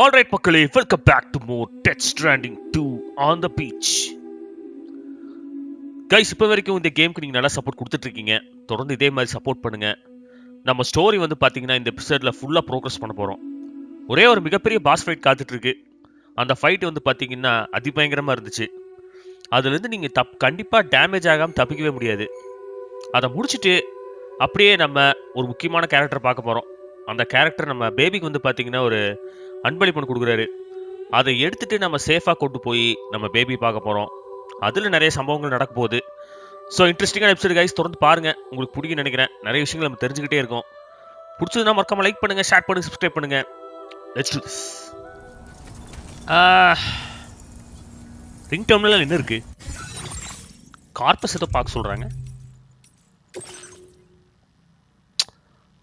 Alright மக்களே, welcome back to more Death Stranding 2 on the beach. Guys, இப்போ வரைக்கும் இந்த கேமுக்கு நீங்கள் நல்லா சப்போர்ட் கொடுத்துட்ருக்கீங்க. தொடர்ந்து இதே மாதிரி சப்போர்ட் பண்ணுங்கள். நம்ம ஸ்டோரி வந்து பார்த்தீங்கன்னா இந்த எபிசோடில் ஃபுல்லாக ப்ரோக்ரஸ் பண்ண போகிறோம். ஒரே ஒரு மிகப்பெரிய பாஸ் ஃபைட் காத்துட்ருக்கு. அந்த ஃபைட் வந்து பார்த்தீங்கன்னா அதிபயங்கரமாக இருந்துச்சு. அதுலேருந்து நீங்கள் கண்டிப்பாக டேமேஜ் ஆகாமல் தப்பிக்கவே முடியாது. அதை முடிச்சுட்டு அப்படியே நம்ம ஒரு முக்கியமான கேரக்டர் பார்க்க போகிறோம். அந்த கேரக்டர் நம்ம பேபிக்கு வந்து பார்த்தீங்கன்னா ஒரு அன்பளிப்பு கொடுக்குறாரு. அதை எடுத்துட்டு நம்ம சேஃபாக கொண்டு போய் நம்ம பேபி பார்க்க போகிறோம். அதில் நிறைய சம்பவங்கள் நடக்க போகுது. ஸோ இன்ட்ரெஸ்டிங்கான எபிசோட் கைஸ், தொடர்ந்து பாருங்கள். உங்களுக்கு பிடிக்கும்னு நினைக்கிறேன். நிறைய விஷயங்கள் நம்ம தெரிஞ்சுக்கிட்டே இருக்கோம். பிடிச்சதுன்னா மறக்காம லைக் பண்ணுங்கள், ஷேர் பண்ணுங்கள், சப்ஸ்கிரைப் பண்ணுங்கள். Let's do this. Ring terminal என்ன இருக்குது? கார்பஸ் ஏதோ பார்க்க சொல்கிறாங்க.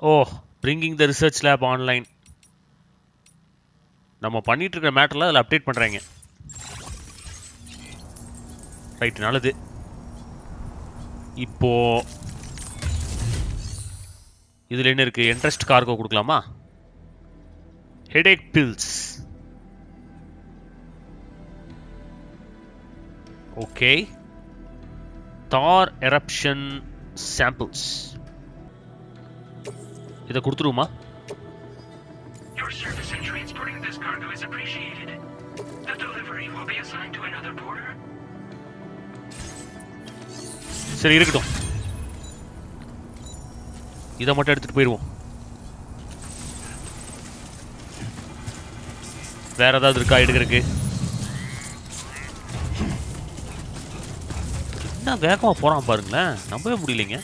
Oh, bringing the research lab online. நம்ம பண்ணிட்டு இருக்கிற மேட்டரில் அதில் அப்டேட் பண்ணுறாங்க. ரைட், நல்லது. இப்போ இதில் என்ன இருக்குது? இன்ட்ரெஸ்ட் கார்கோ கொடுக்கலாமா? Headache pills. Okay. Tar eruption samples. இதை கொடுத்துருவோமா? Your service in transporting this cargo is appreciated. The delivery will be assigned to another porter. சரி, இருக்கட்டும். இதை மட்டும் எடுத்துட்டு போயிடுவோம். வேற ஏதாவது இருக்கா எடுக்கிறதுக்கு? என்ன வேகமா போறான் பாருங்களேன், நம்பவே முடியலைங்க.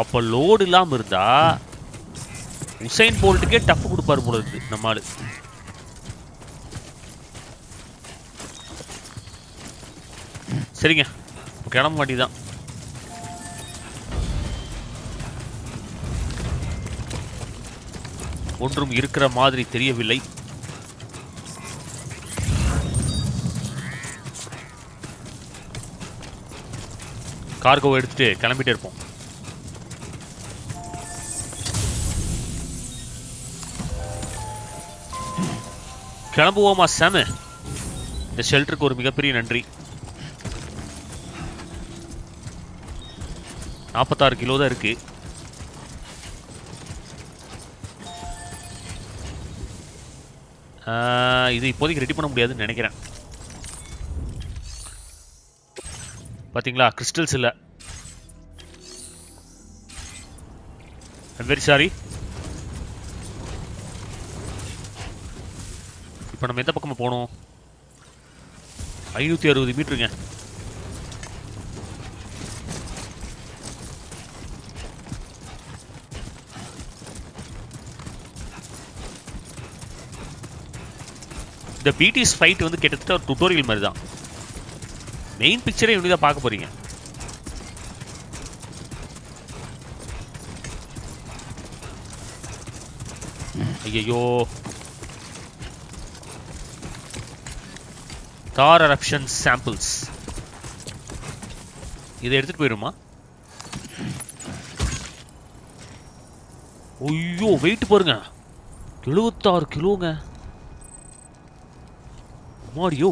அப்போ லோடு இல்லாமல் இருந்தா உசைன் போல்ட்டுக்கே டஃப் கொடுப்பாரு போல இருக்கு நம்ம ஆளு. சரிங்க, கிளம்ப மாட்டிதான். ஒன்றும் இருக்கிற மாதிரி தெரியவில்லை. கார்கோவை எடுத்துட்டு கிளம்பிட்டே இருப்போம். கிளம்புவோமா சாமு? இந்த ஷெல்டருக்கு ஒரு மிகப்பெரிய நன்றி. 46 கிலோ தான் இருக்கு. இது இப்போதைக்கு ரெடி பண்ண முடியாதுன்னு நினைக்கிறேன். பார்த்தீங்களா, கிறிஸ்டல்ஸ் இல்லை. I'm very sorry. இப்போ நம்ம எந்த பக்கமாக போகணும்? 560 மீட்டருங்க. இந்த பிடிஎஸ் ஃபைட் வந்து கிட்டத்தட்ட ஒரு டுட்டோரியல் மாதிரி தான். மெயின் பிக்சரே இப்படி தான் பார்க்க போறீங்க. ஐயோ, தார் எரப்ஷன் சாம்பிள்ஸ். இதை எடுத்துட்டு போயிடுமா? ஐயோ, வெயிட் பாருங்க, 76 கிலோங்க. மாடியோ,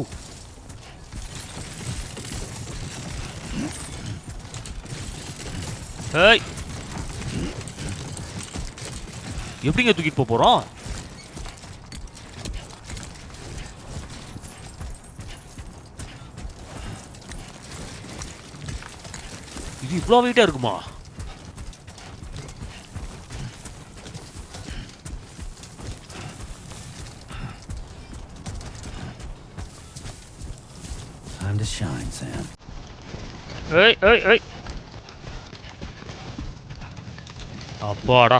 எப்படிங்க தூக்கிட்டு போறோம்? இது இவ்வளோ வெயிட்டா இருக்குமா? Time to shine, Sam. ஏய் ஏய் ஏய், அப்பாடா,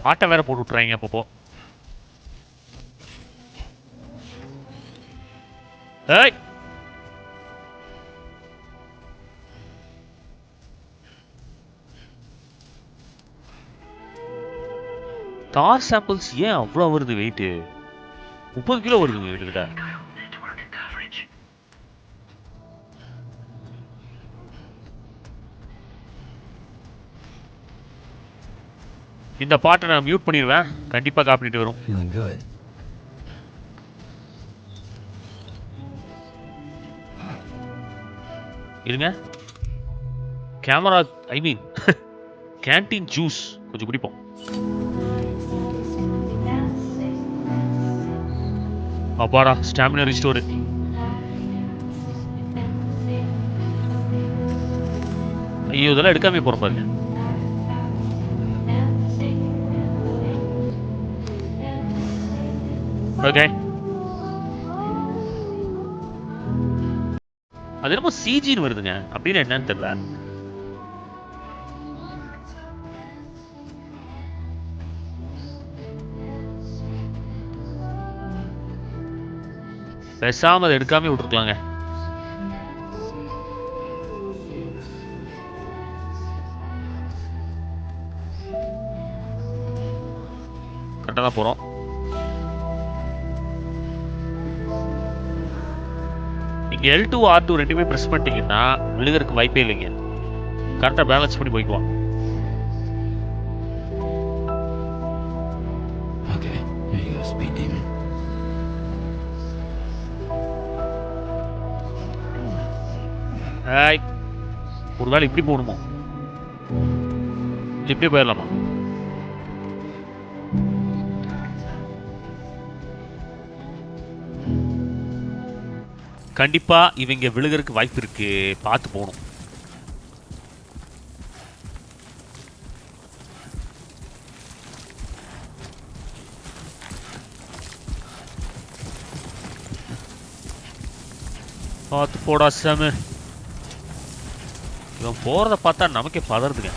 ஆட்டை வேற போட்டு விட்டுறாங்க அப்பப்போ. ஏய், தார் சாம்பிள்ஸ் ஏன் அவ்வளோ வருது வெயிட்டு? 30 கிலோ வருதுங்க கிட்டத்தட்ட. Network coverage. இந்த பாட்டை நான் மியூட் பண்ணிடுவேன், கண்டிப்பாக காப்பிட்டு வரும். Feeling good. இருங்க, கேமரா ஐ மீன் கேண்டீன் ஜூஸ் கொஞ்சம் குடிப்போம். அப்பாடா, ஸ்டாமினா ரிஸ்டோர். ஐயோ, இதெல்லாம் எடுக்காம போறோம் பாருங்க. ஓகே, அது என்னமோ சிஜின்னு வருதுங்க, அப்படின்னு என்னன்னு தெரியல. பேசாம அதை எடுக்காம விட்டுருக்கலாங்க. கரெக்டாக தான் போகிறோம். நீங்கள் L2 R2 ரெண்டுமே ப்ரெஸ் பண்ணிட்டீங்கன்னா விழுகிறதுக்கு வாய்ப்பே இல்லைங்க. கரெக்டாக பேலன்ஸ் பண்ணி போய்க்குவான். Okay, here you go, speed demon. ஒரு வேளை இப்படி போகணுமோ, இப்படியே போயிடலாமா? கண்டிப்பா இவங்க விழுகிறதுக்கு வாய்ப்பு இருக்கு, பார்த்து போகணும். பார்த்து போடா சாமி. இவன் போறத பார்த்தா நமக்கே பதறதுங்க.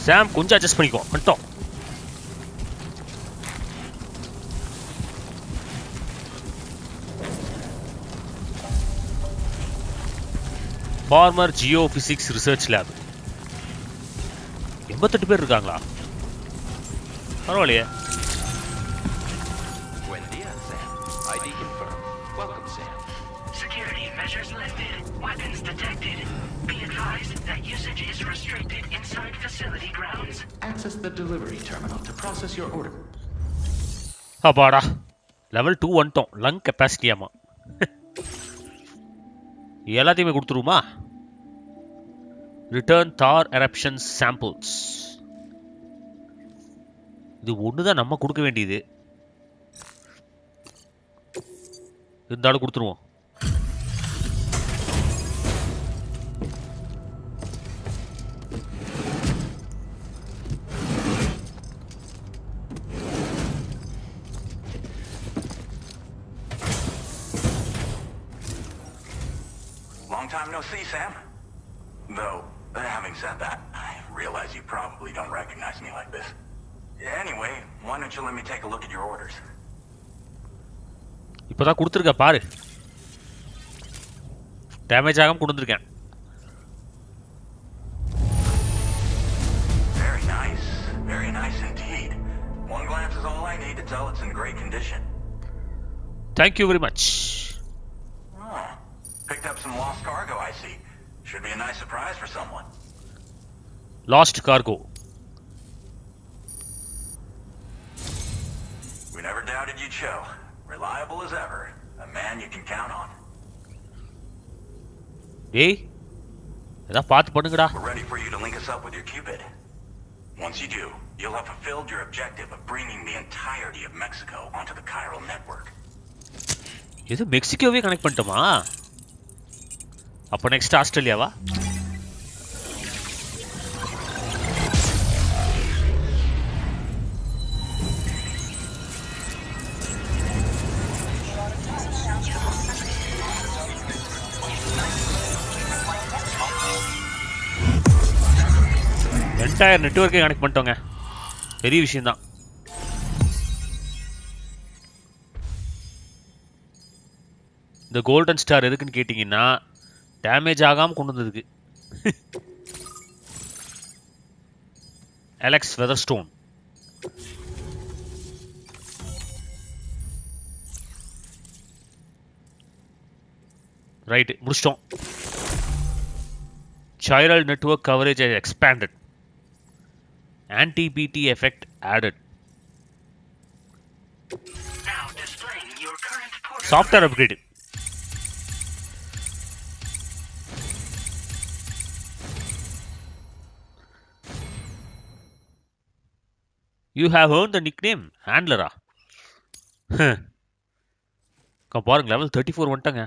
சாம் கொஞ்சம் அட்ஜஸ்ட் பண்ணிக்கோ, வந்துட்டோம். Former geophysics research lab. 88 பேர் இருக்காங்களா? பரவாயில்லையே. Buen día, Sam. ID confirmed. Welcome, Sam. Security measures lifted. Weapons detected. Be advised that usage is restricted inside facility grounds. Access the delivery terminal to process your order. அப்பாடா, level 2 வந்துட்டோம். Lung கெப்பாசிட்டியாமா. எல்லாத்தையுமே கொடுத்துருமா? Return தார் eruption samples. இது ஒண்ணுதான் நம்ம கொடுக்க வேண்டியது, இருந்தாலும் கொடுத்துருவோம். Long time no see, Sam. Though, having said that, I realize you probably don't recognize me like this. Anyway, why don't you let me take a look at your orders? இப்பதான் கொடுத்துருக்க பாரு, டேமேஜ் ஆகாம கொடுத்துருக்கேன். Very nice indeed. One glance is all I need to tell it's in great condition. Thank you very much. Oh, picked up some lost cargo, I see. Should be a nice surprise for someone. Lost cargo. We never doubted you'd show. Reliable as ever. A man you can count on. ஏய், ஏதா பார்த்து பண்ணுங்கடா. We're ready for you to link us up with your Cupid. Once you do, you'll have fulfilled your objective of bringing the entirety of Mexico onto the Chiral Network. இது மெக்சிகோவே connect பண்ணிட்டோமா? அப்போ next ஆஸ்திரேலியாவா? Entire நெட்வொர்க்கே connect பண்ணிட்டோங்க, பெரிய விஷயம்தான். இந்த golden star எதுக்குன்னு கேட்டிங்கன்னா damage ஆகாமல் கொண்டு வந்ததுக்கு. அலெக்ஸ் வெதர்ஸ்டோன். ரைட் முடிச்சிட்டோம். Chiral Network coverage has expanded. Anti-BT effect added. Now displaying your current portal. Software upgrade. You have earned the nickname Handler. பாருங்க லெவல் 34 வந்துட்டாங்க.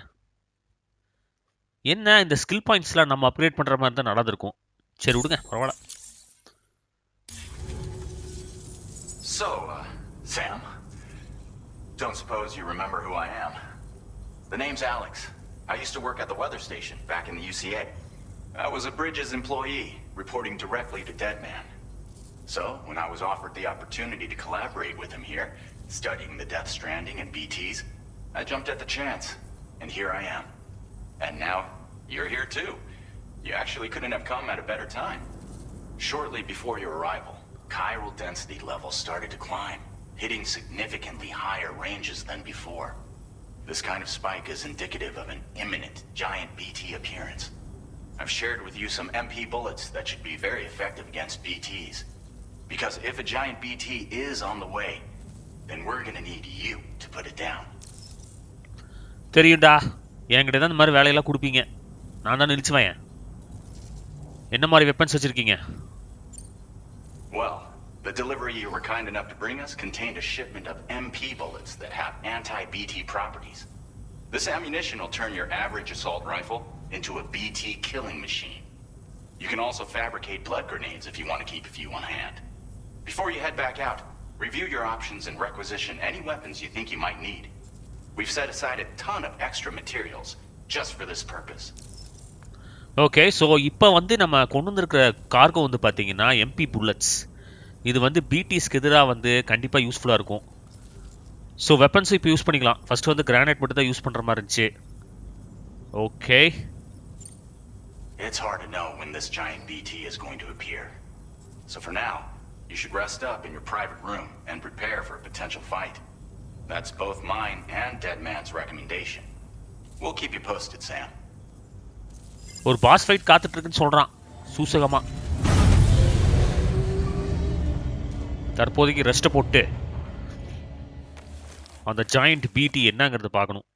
என்ன இந்த ஸ்கில் பாயிண்ட்ஸ்லாம் நம்ம அப்கிரேட் பண்ற மாதிரி தான் நடந்திருக்கும். சரி விடுங்க பரவாயில்ல. So, Sam, don't suppose you remember who I am? The name's Alex. I used to work at the weather station back in the UCA. I was a Bridges employee, reporting directly to Deadman. So, when I was offered the opportunity to collaborate with him here, studying the Death Stranding and BTs, I jumped at the chance, and here I am. And now, you're here too. You actually couldn't have come at a better time. Shortly before your arrival, chiral density levels started to climb, hitting significantly higher ranges than before. This kind of spike is indicative of an imminent giant BT appearance. I've shared with you some MP bullets that should be very effective against BTs. Because if a giant BT is on the way, then we're gonna need you to put it down. தெரியும்டா, என்கிட்ட தான் இந்த மாதிரி வேலையெல்லாம் கொடுப்பீங்க. நான் தான் நிறுத்துவேன். என்ன மாதிரி வெப்பன்ஸ் வச்சிருக்கீங்க? Well, the delivery you were kind enough to bring us contained a shipment of MP bullets that have anti-BT properties. This ammunition will turn your average assault rifle into a BT killing machine. You can also fabricate blood grenades if you want to keep a few on hand. Before you head back out, review your options and requisition any weapons you think you might need. We've set aside a ton of extra materials just for this purpose. Okay, so இப்போ வந்து நம்ம கொண்டு வந்திருக்கிற cargo வந்து பார்த்தீங்கன்னா MP bullets. இது வந்து பிடிஸ்க்கு எதிராக வந்து கண்டிப்பாக யூஸ்ஃபுல்லாக இருக்கும். ஸோ வெப்பன்ஸும் இப்போ யூஸ் பண்ணிக்கலாம். ஃபஸ்ட்டு வந்து கிரானைட் மட்டும் தான் யூஸ் பண்ணுற மாதிரி இருந்துச்சு. Okay. It's hard to know when this giant BT is going to appear. So for now, you should rest up in your private room and prepare for a potential fight. That's both mine and Deadman's recommendation. We'll keep you posted, Sam. ஒரு pass fight காத்துட்டு இருக்குன்னு சொல்றான் சூசகமா. தற்போதைக்கு rest போட்டு அந்த joint பிடி என்னங்கிறத பார்க்கணும்.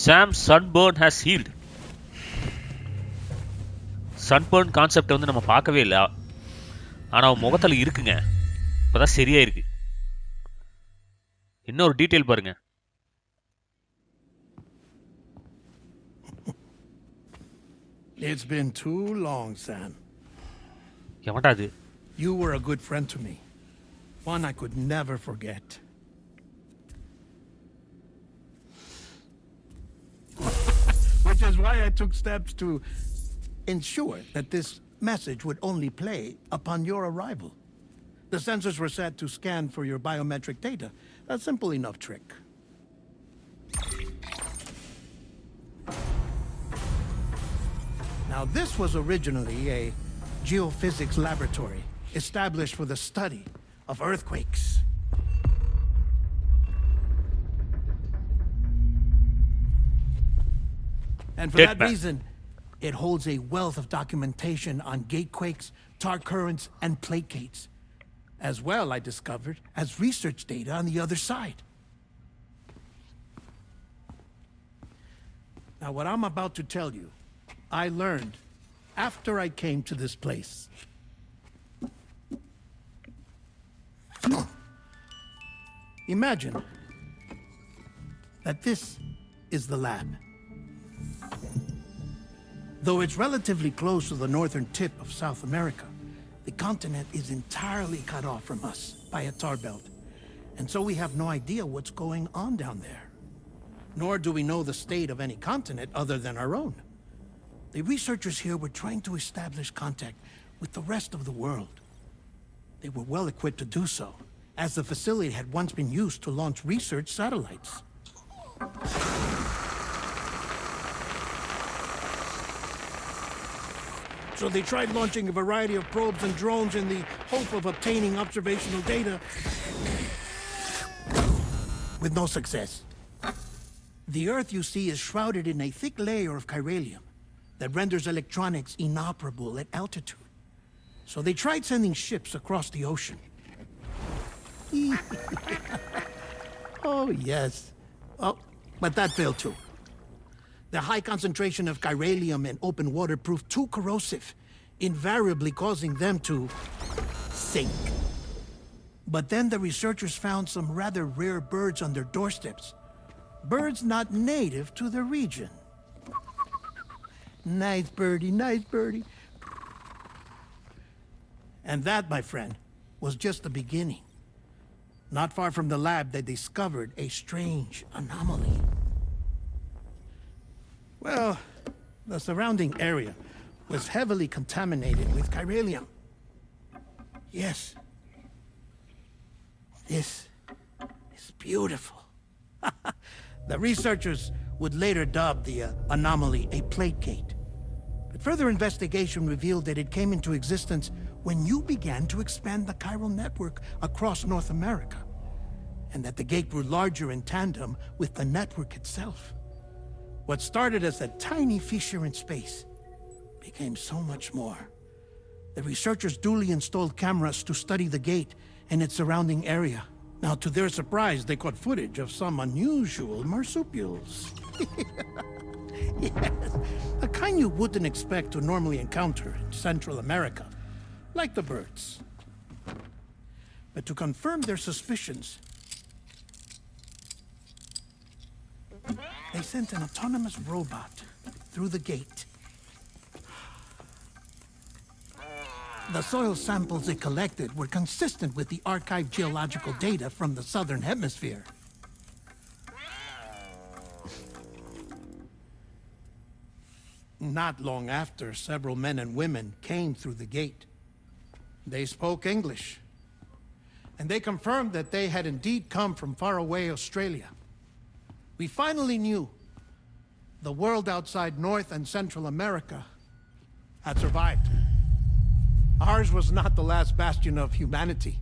Sam's sunburn has healed. Sunburn concept வந்து நம்ம பார்க்கவே இல்லை. ஆனால் அவன் முகத்தில் இருக்குங்க. இப்போதான் சரியா இருக்கு. இன்னொரு டீட்டெயில் பாருங்க. It's been too long, Sam. எவன்டா அது? You were a good friend to me. One I could never forget. Which is why I took steps to ensure that this message would only play upon your arrival. The sensors were set to scan for your biometric data. A simple enough trick. Now, this was originally a geophysics laboratory established for the study of earthquakes. And for that reason, it holds a wealth of documentation on gatequakes, tar currents, and placates. As well, I discovered, as research data on the other side. Now, what I'm about to tell you, I learned after I came to this place. Imagine that this is the lab. Though it's relatively close to the northern tip of South America, the continent is entirely cut off from us by a tar belt. And so we have no idea what's going on down there. Nor do we know the state of any continent other than our own. The researchers here were trying to establish contact with the rest of the world. They were well equipped to do so, as the facility had once been used to launch research satellites. So they tried launching a variety of probes and drones in the hope of obtaining observational data, with no success. The Earth, you see, is shrouded in a thick layer of chiralium that renders electronics inoperable at altitude. So they tried sending ships across the ocean. Oh, yes. Oh, but that failed too. The high concentration of chiralium in open water proved too corrosive, invariably causing them to sink. But then the researchers found some rather rare birds on their doorsteps. Birds not native to the region. Nice birdie, nice birdie. And that, my friend, was just the beginning. Not far from the lab, they discovered a strange anomaly. Well, the surrounding area was heavily contaminated with chiralium. Yes. This is beautiful. The researchers would later dub the anomaly a plate gate. But further investigation revealed that it came into existence when you began to expand the Chiral Network across North America, and that the gate grew larger in tandem with the network itself. What started as a tiny fissure in space became so much more. The researchers duly installed cameras to study the gate and its surrounding area. Now, to their surprise, they caught footage of some unusual marsupials. Yes, the kind you wouldn't expect to normally encounter in Central America, like the birds. But to confirm their suspicions, they sent an autonomous robot through the gate. The soil samples it collected were consistent with the archived geological data from the southern hemisphere. Not long after, several men and women came through the gate. They spoke English, and they confirmed that they had indeed come from faraway Australia. We finally knew the world outside North and Central America had survived. Ours was not the last bastion of humanity,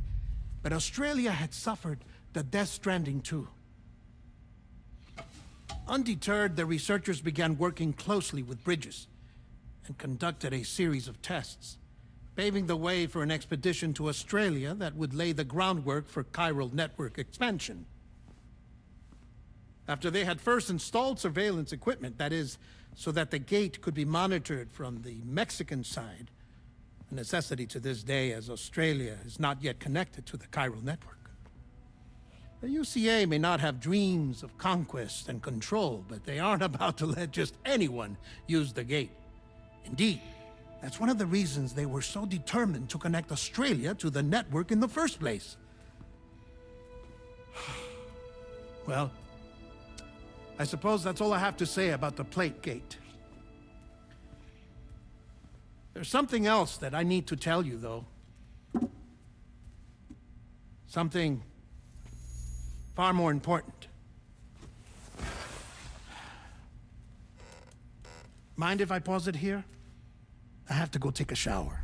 but Australia had suffered the Death Stranding too. Undeterred, the researchers began working closely with Bridges and conducted a series of tests, paving the way for an expedition to Australia that would lay the groundwork for Chiral Network expansion. After they had first installed surveillance equipment, that is, so that the gate could be monitored from the Mexican side, a necessity to this day as Australia is not yet connected to the Chiral Network. The UCA may not have dreams of conquest and control, but they aren't about to let just anyone use the gate. Indeed, that's one of the reasons they were so determined to connect Australia to the network in the first place. Well, I suppose that's all I have to say about the plate gate. There's something else that I need to tell you, though. Something far more important. Mind if I pause it here? I have to go take a shower.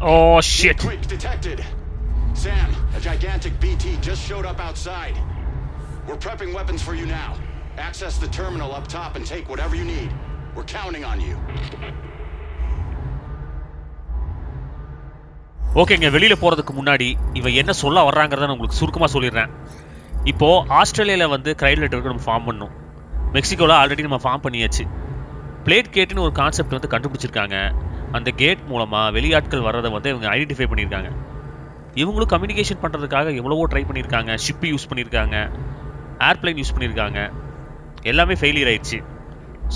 Oh, shit. Quick, detected. Sam, a gigantic BT just showed up outside. We're prepping weapons for you now. Access the terminal up top and take whatever you need. We're counting on you. ஓகேங்க, வெளியில போறதுக்கு முன்னாடி இவன் என்ன சொல்ல வர்றாங்கறத நான் உங்களுக்கு சுருக்கமா சொல்லிடுறேன். இப்போ ஆஸ்திரேலியால வந்து கிரைல் நெட்வொர்க் நம்ம ஃபார்ம் பண்ணோம். மெக்சிகோல ஆல்ரெடி நம்ம ஃபார்ம் பண்ணியாச்சு. பிளேட் கேட்னு ஒரு கான்செப்ட் வந்து கண்டுபிடிச்சிருக்காங்க. அந்த கேட் மூலமா வெளியாட்கள் வர்றதை வந்து இவங்க ஐடென்டிஃபை பண்ணியிருக்காங்க. இவங்களும் கம்யூனிகேஷன் பண்ணுறதுக்காக எவ்வளவோ ட்ரை பண்ணியிருக்காங்க. ஷிப்பு யூஸ் பண்ணியிருக்காங்க, ஏர்பிளைன் யூஸ் பண்ணியிருக்காங்க. எல்லாமே ஃபெயிலியர் ஆயிடுச்சு.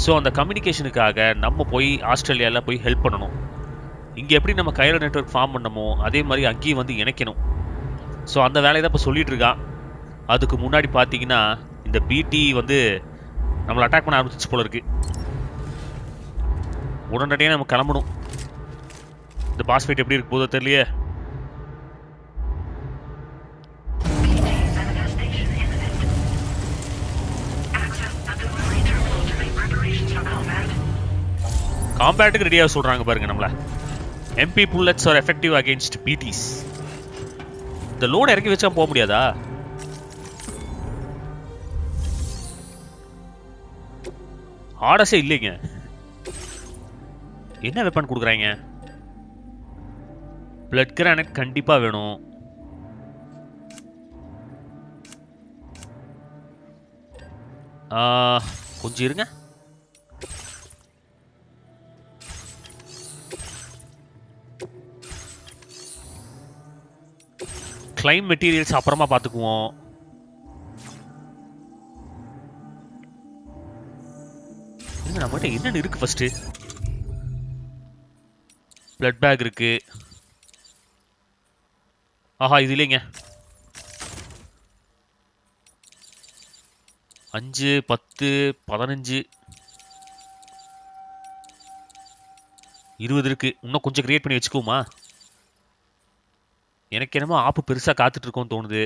ஸோ அந்த கம்யூனிகேஷனுக்காக நம்ம போய் ஆஸ்திரேலியாவில் போய் ஹெல்ப் பண்ணணும். இங்கே எப்படி நம்ம கைரல் நெட்வொர்க் ஃபார்ம் பண்ணமோ அதே மாதிரி அங்கேயும் வந்து இணைக்கணும். ஸோ அந்த வேலையை தான் இப்போ சொல்லிட்டு இருக்கா. அதுக்கு முன்னாடி பார்த்தீங்கன்னா இந்த பிடி வந்து நம்மளை அட்டாக் பண்ண ஆரம்பிச்சிச்சு போல இருக்கு. உடனடியாக நம்ம கிளம்பணும். இந்த பாஸ் ஃபைட் எப்படி இருக்கு போதோ தெரியலையே. Manifestation imminent. Access the delivery terminal to make preparations for combat. காம்பேட்டுக்கு ரெடியாக சொல்கிறாங்க பாருங்க நம்மள. MP bullets are effective against BTs. இந்த லோன் இறக்கி வச்சா போக முடியாதா? ஆர்டர்ஸே இல்லைங்க. என்ன வெப்பன் கொடுக்குறாங்க? பிளட் கிரானைட் கண்டிப்பா வேணும். கொஞ்சம் இருங்க. கிளைம் மெட்டீரியல்ஸ் அப்புறமா பார்த்துக்குவோம். நம்மகிட்ட என்னென்ன இருக்கு? ஃபர்ஸ்ட் பிளட் பேக் இருக்கு. ஆஹா, இது இல்லைங்க. 5 10 15 20 இருக்கு. இன்னும் கொஞ்சம் கிரியேட் பண்ணி வச்சுக்குவோமா? எனக்கு என்னமோ ஆப்பு பெருசா காத்துட்டு இருக்கோம்னு தோணுது.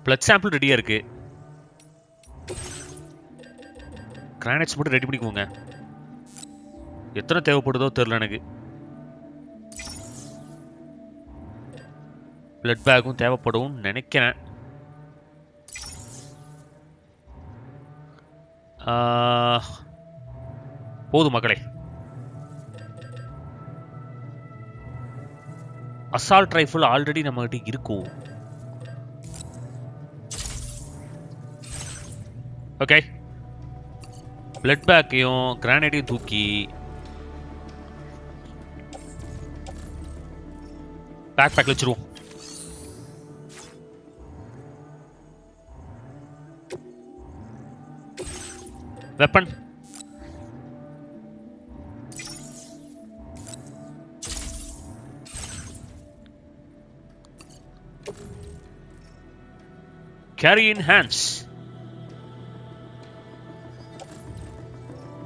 பிளட் சாம்பிள் ரெடியா இருக்கு. கிரானைட்ஸ் மட்டும் ரெடி பண்ணிக்குவோங்க. எத்தனை தேவைப்படுதோ தெரியல எனக்கு. பிளட் பேக்கும் தேவைப்படும் நினைக்கிறேன். போதும் மக்களே. அசால்ட் ரைஃபிள் ஆல்ரெடி நம்மகிட்ட இருக்கும். ஓகே, பிளட் பேக்கையும் கிரானைடையும் தூக்கி பேக்ல வச்சிருவோம். Weapon carry in hands.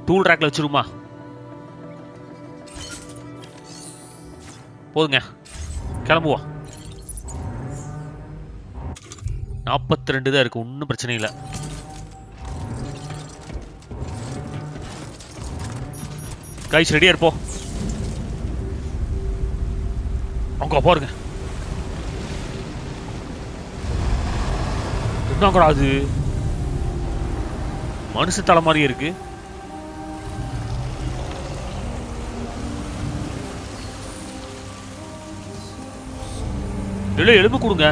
Tool ரேக்ல வச்சிருமா? போதுங்க, கிளம்புவா. 42 தான் இருக்கு, ஒன்றும் பிரச்சனை இல்லை. கைஸ் ரெடியா இருப்போம். அங்க பாருங்க, என்னங்கடா அது? மனுஷ தலை மாதிரி இருக்கு. இல்லை, எலும்பு கொடுங்க.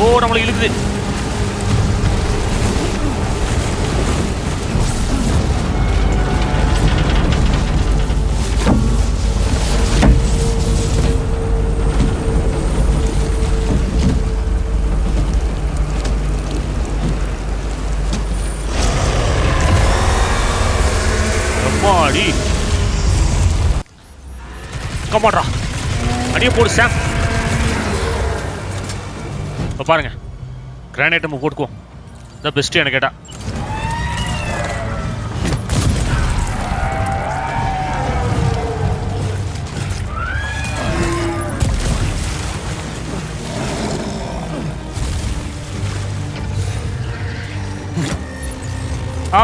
ஓ, நம்மளை இழுக்குது. கமாட்ரா, அடியே போடு சாம். இப்போ பாருங்க, கிரானைட் நம்ம போட்டுக்குவோம். இதான் பெஸ்ட்டு எனக்கு கேட்டா.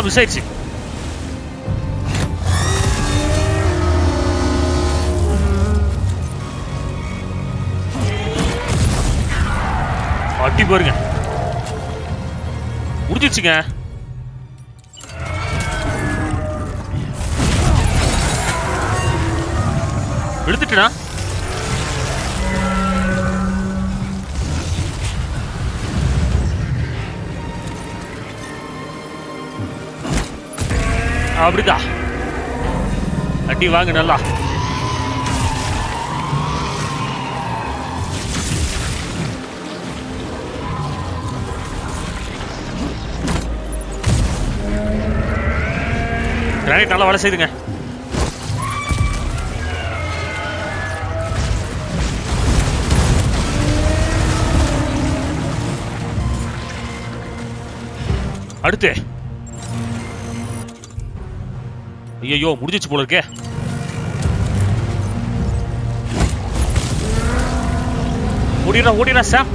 மிஸ் ஆயிடுச்சு. அட்டி பாருங்க, முடிஞ்சிருச்சுங்க. எடுத்துட்டா. அப்படிதான் அடி வாங்க நல்லா. கிரானைட் நல்லா வேலை செய்யுதுங்க. அடுத்து ஐயோ முடிஞ்சிச்சு போல இருக்கே. ஓடிடா சாம்.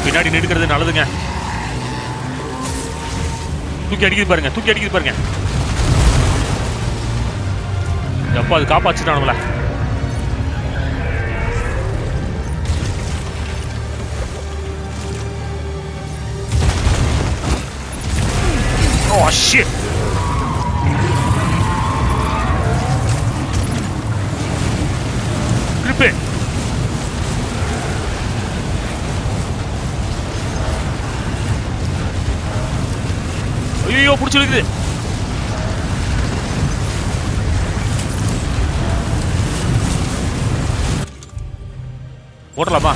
பின்னாடி நெடுக்கிறது நல்லதுங்க. தூக்கி அடிக்குது பாருங்க. எப்ப அது காப்பாச்சுட்டானுங்கள. Oh shit. Grip it. ஐயோ புடிச்சிருக்குது. ஓடலாமா?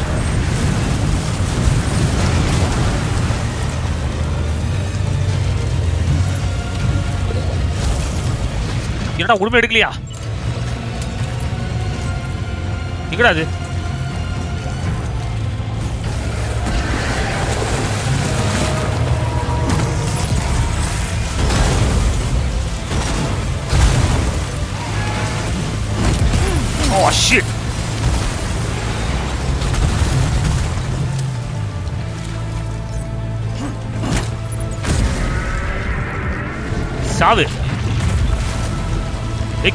என்னடா உண்மை எடுக்கலையா? எங்கடா அது? Oh shit. சாவு.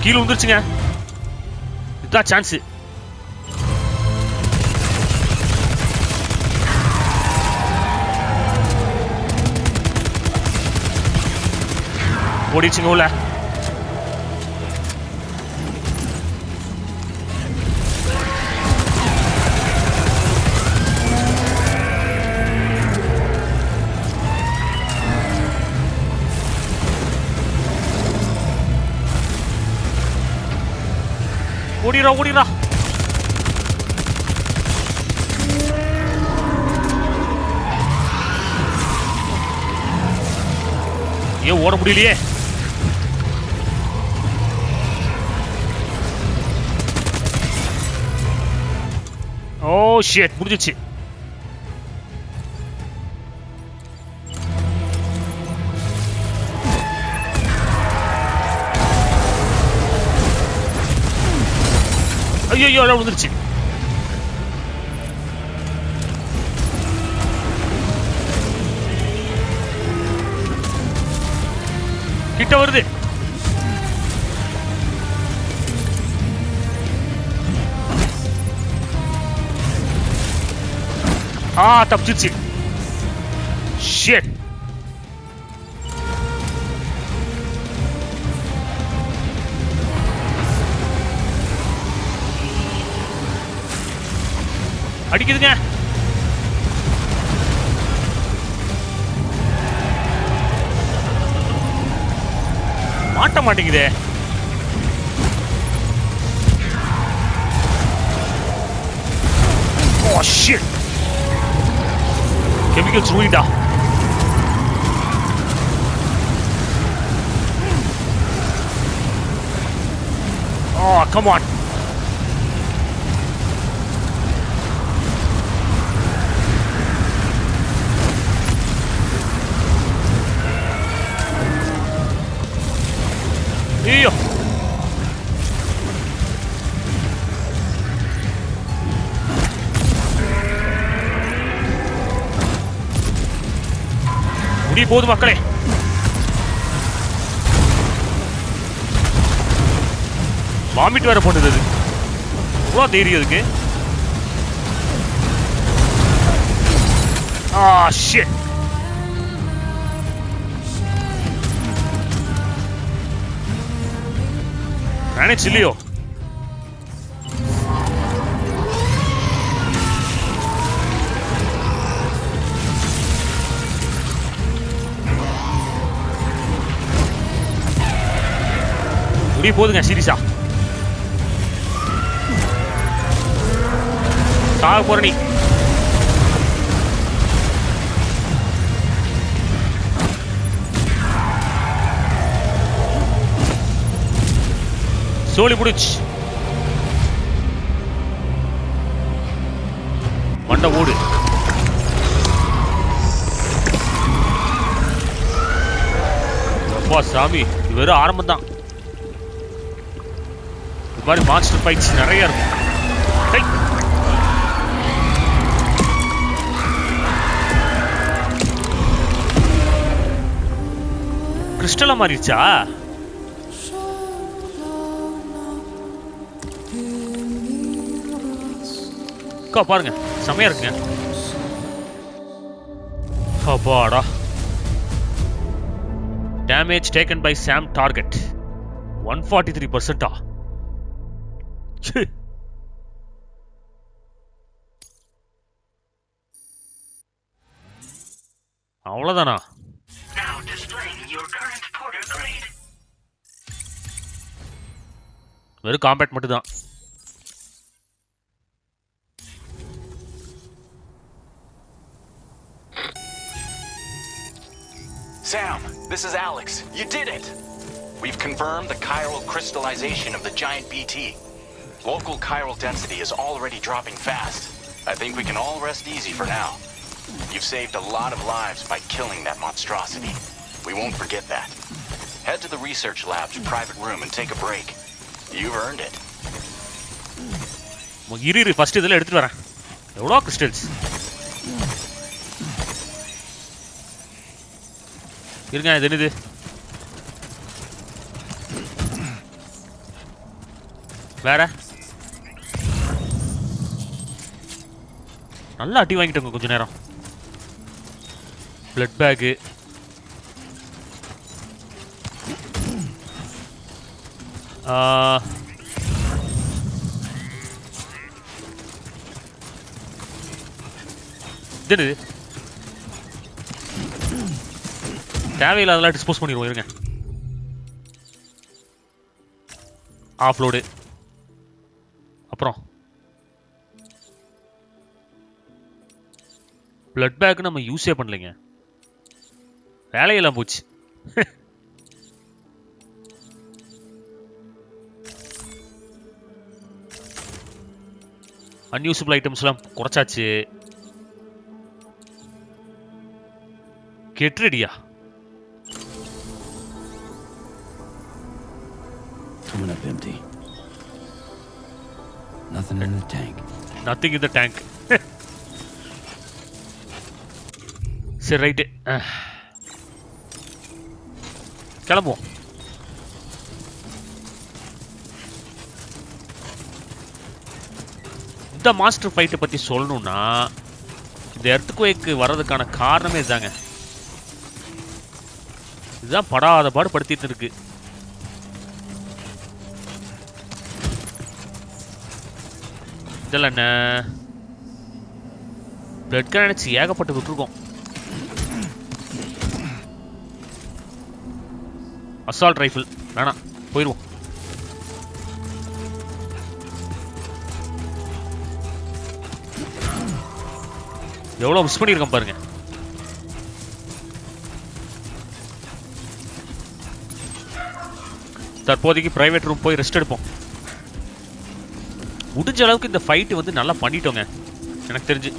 கீழே வந்துருச்சுங்க. இதுதான் சான்ஸ். ஓடிச்சுங்க உள்ள. ஓடிடா. ஏன் ஓட முடியலையே? ஓ ஷிட் முடிஞ்சிச்சு. ஐயோ விழுந்துருச்சு. கிட்ட வருது. தப்பிச்சிருச்சு. ஷிட். அடிக்குதுங்க. மாட்ட மாட்டேங்குதே. Oh shit. Chemicals ruined. Oh, come on. ஐயோ முடிய போகுது மக்களே. வாமிட் வேற பண்ணுது. அது எவ்வளோ தைரியம் இருக்கு. ஷிட். கிரானைட்ஸ் இல்லையோ? முடிய போதுங்க சீரியஸா. சாக போற நீ. சோலி முடிச்சு மண்ட ஓடு. அப்பா சாமி, இது வெறும் ஆரம்பம் தான். இது மாதிரி மாஸ்டர் ஃபைட்ஸ் நிறைய இருக்கும். கிறிஸ்டலா மாறிடுச்சா? பாருங்க, செமையா இருக்குங்க. அப்பாடா. Damage taken by Sam target 143%. அவ்வளவுதானா? வெறும் காம்பேட் மட்டும் தான். Sam, this is Alex. You did it! We've confirmed the chiral crystallization of the giant BT. Local chiral density is already dropping fast. I think we can all rest easy for now. You've saved a lot of lives by killing that monstrosity. We won't forget that. Head to the research lab's private room and take a break. You've earned it. இரு first இதெல்லாம் எடுத்துட்டு வரேன். எவ்வளோ crystals இருங்க. இது என்னது? வேற நல்லா அடி வாங்கிட்டோங்க கொஞ்ச நேரம். பிளட் பேக்கு, இது தேவையில்லாதெல்லாம் டிஸ்போஸ் பண்ணிடுவோம். இருங்க. ஆஃப்லோடு. அப்புறம் பிளட் பேக் நம்ம யூஸே பண்ணலைங்க. வேலையெல்லாம் போச்சு. அன்யூசபிள் ஐட்டம்ஸ்லாம் குறைச்சாச்சு. கெட் ரெடியா? Coming up empty. Nothing in the tank. Nothing in the tank. சரி ரைட்டு, கிளம்புவோம். இந்த மாஸ்டர் ஃபைட்டை பற்றி சொல்லணும்னா, இந்த எர்த்குவேக் வர்றதுக்கான காரணமே இதாங்க. இதுதான் படாத பாடு படுத்திட்டு இருக்கு. இதெல்லாம் என்ன? பிளட் கிரானட்ஸ் ஏகப்பட்டு விட்டுருக்கோம். அசால்ட் ரைஃபிள் வேணாம், போயிடுவோம். எவ்வளோ மிஸ் பண்ணியிருக்கோம் பாருங்க. தற்போதைக்கு பிரைவேட் ரூம் போய் ரெஸ்ட் எடுப்போம். முடிஞ்ச அளவுக்கு இந்த ஃபைட்டு வந்து நல்லா பண்ணிட்டோங்க. எனக்கு தெரிஞ்சு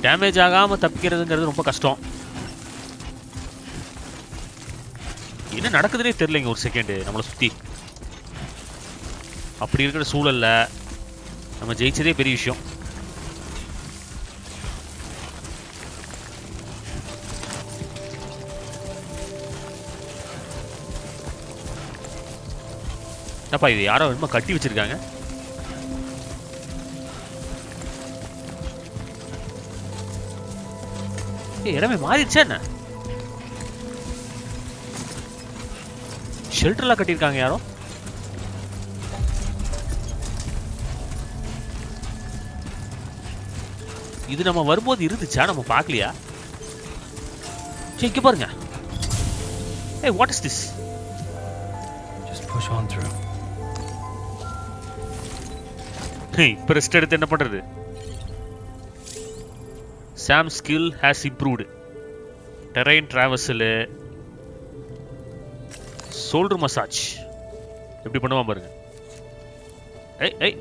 டேமேஜ் ஆகாமல் தப்பிக்கிறதுங்கிறது ரொம்ப கஷ்டம். என்ன நடக்குதுன்னே தெரியலைங்க ஒரு செகண்டு நம்மளை சுற்றி. அப்படி இருக்கிற சூழல்ல நம்ம ஜெயிச்சதே பெரிய விஷயம். என்னப்பா இது? யாரோ ரொம்ப கட்டி வச்சிருக்காங்க. இடமே மாறிடுச்சா என்ன? ஷெல்டர்லாம் கட்டியிருக்காங்க யாரோ. இது நம்ம வரும்போது இருந்துச்சா? நம்ம பார்க்கலையா? இங்க பாருங்க. Hey, what is this? Just push on through. இப்போ ரெஸ்ட் எடுத்து என்ன பண்றது? Sam skill has improved. Terrain traversal, shoulder massage. எப்படி பண்ணுவான் பாருங்க. ஏய் ஏய்,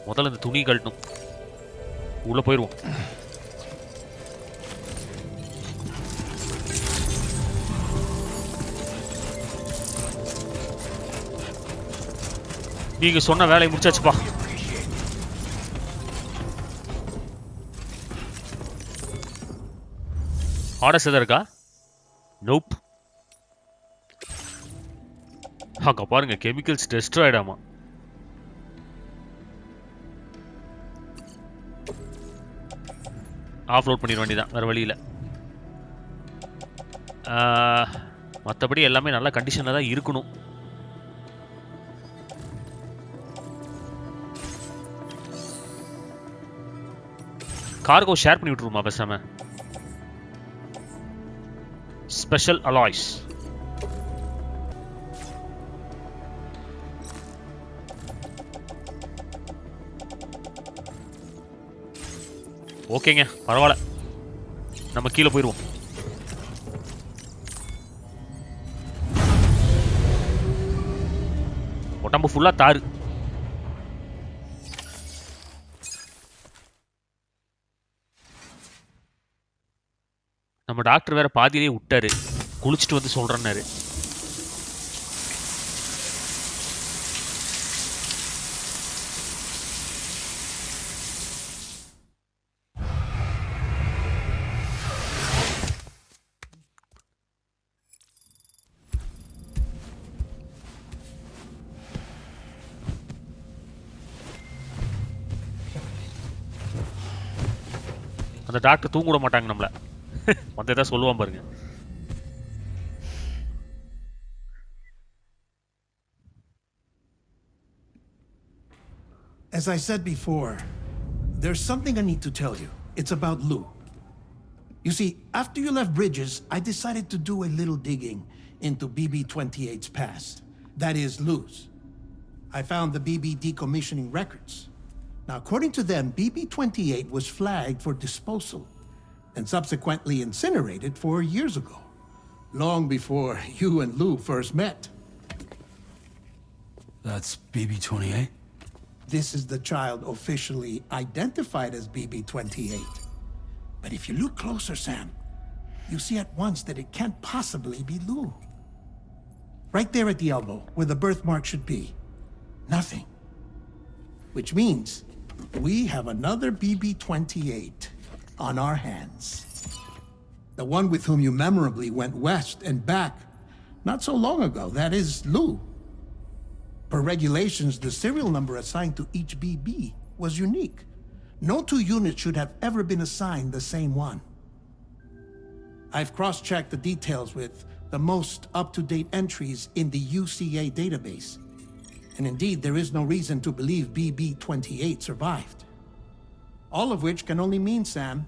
முதல்ல இந்த துணி கழட்டணும். உள்ள போயிடுவோம். நீங்க சொன்ன வேலையை முடிச்சாச்சுப்பா. ஆர்டர்ஸ் எதாவது இருக்கா? நோப். அங்க பாருங்க, கெமிக்கல்ஸ் டெஸ்ட்ராய்ட் ஆமா. ஆஃப்லோட் பண்ணிட வேண்டியதான், வேறு வழியில். மற்றபடி எல்லாமே நல்ல கண்டிஷனில் தான் இருக்கணும். கார்கோ ஷேர் பண்ணி விட்டுருமா பேசாம? Special alloys. ஓகேங்க, பரவாயில்ல, நம்ம கீழே போயிடுவோம். உடம்பு ஃபுல்லா தாரு. நம்ம டாக்டர் வேற பாதியிலே விட்டாரு, குளிச்சுட்டு வந்து சொல்றேன்னாரு. அந்த டாக்டர் தூங்க விட மாட்டாங்க நம்மள. வந்து ஏதாவது சொல்லுவான் பாருங்க. As I said before, there's something I need to tell you. It's about Lou. You see, after you left Bridges, I decided to do a little digging into BB-28's past. That is, Lou's. I found the BB decommissioning records. Now, according to them, BB-28 was flagged for disposal and subsequently incinerated 4 years ago, long before you and Lou first met. That's BB-28? This is the child officially identified as BB-28. But if you look closer, Sam, you see at once that it can't possibly be Lou. Right there at the elbow, where the birthmark should be. Nothing. Which means we have another BB-28 on our hands. The one with whom you memorably went west and back not so long ago. That is Lou. Per regulations, the serial number assigned to each BB was unique. No two units should have ever been assigned the same one. I've cross-checked the details with the most up-to-date entries in the UCA database. And indeed, there is no reason to believe BB-28 survived. All of which can only mean, Sam,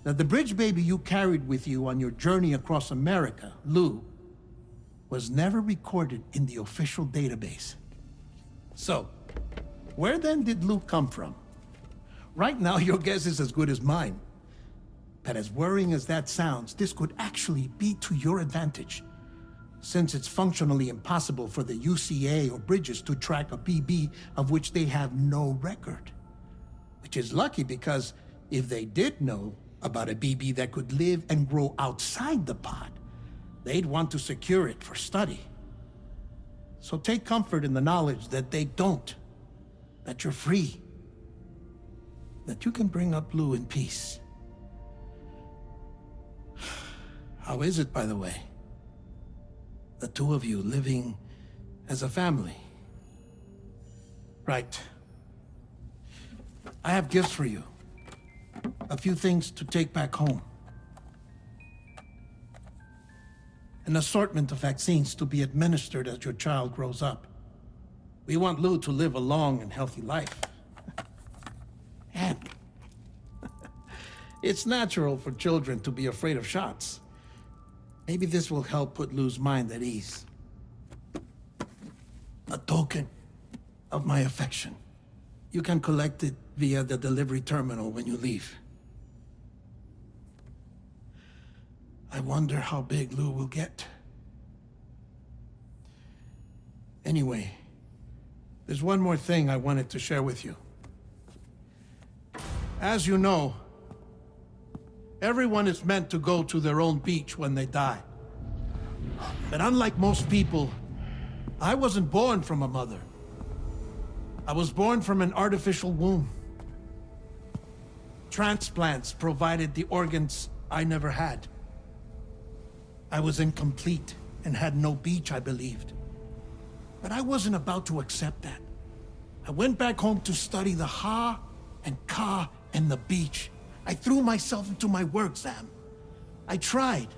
that the bridge baby you carried with you on your journey across America, Lou, was never recorded in the official database. So, where then did Lou come from? Right now, your guess is as good as mine. But as worrying as that sounds, this could actually be to your advantage, since it's functionally impossible for the UCA or Bridges to track a BB of which they have no record. Which is lucky, because if they did know about a BB that could live and grow outside the pod, they'd want to secure it for study. So take comfort in the knowledge that they don't, that you're free, that you can bring up Lou in peace. How is it, by the way? The two of you living as a family. Right. I have gifts for you. A few things to take back home. An assortment of vaccines to be administered as your child grows up. We want Lou to live a long and healthy life. And it's natural for children to be afraid of shots. Maybe this will help put Lou's mind at ease. A token of my affection. You can collect it via the delivery terminal when you leave. I wonder how big Lou will get. Anyway, there's one more thing I wanted to share with you. As you know, everyone is meant to go to their own beach when they die. But unlike most people, I wasn't born from a mother. I was born from an artificial womb. Transplants provided the organs I never had. I was incomplete and had no beach, I believed. But I wasn't about to accept that. I went back home to study the Ha and Ka and the beach. I threw myself into my work, Sam. I tried.